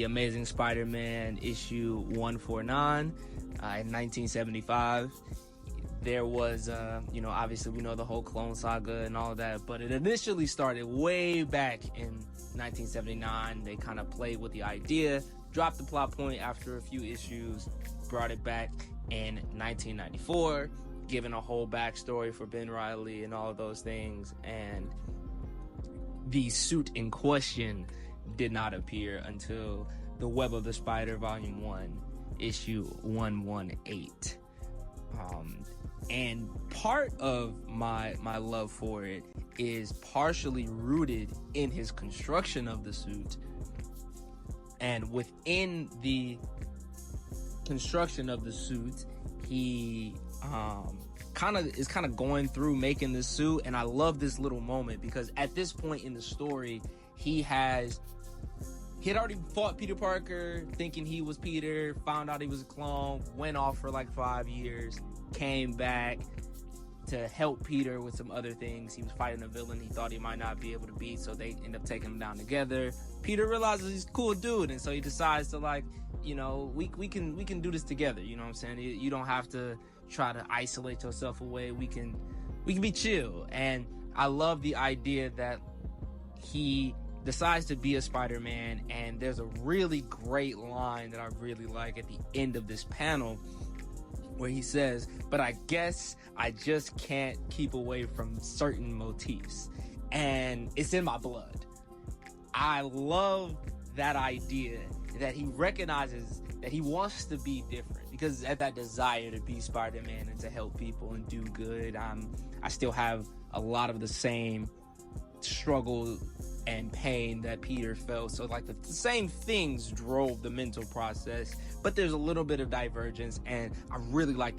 The Amazing Spider-Man issue 149 in 1975. There was, obviously we know the whole clone saga and all of that, but it initially started way back in 1979. They kind of played with the idea, dropped the plot point after a few issues, brought it back in 1994, given a whole backstory for Ben Reily and all of those things, and the suit in question did not appear until The Web of the Spider Volume 1, issue 118. And part of my love for it is partially rooted in his construction of the suit. And within the construction of the suit, he is kind of going through making the suit. And I love this little moment because at this point in the story, he had already fought Peter Parker thinking he was Peter, found out he was a clone, went off for like 5 years, came back to help Peter with some other things. He was fighting a villain he thought he might not be able to beat, so they end up taking him down together. Peter realizes he's a cool dude, and so he decides to we can do this together. You know what I'm saying? You don't have to try to isolate yourself away. We can be chill. And I love the idea that he decides to be a Spider-Man, and there's a really great line that I really like at the end of this panel where he says, "But I guess I just can't keep away from certain motifs." And it's in my blood. I love that idea that he recognizes that he wants to be different, because at that desire to be Spider-Man and to help people and do good, I still have a lot of the same struggle and pain that Peter felt. So the same things drove the mental process, but there's a little bit of divergence, and I really like that.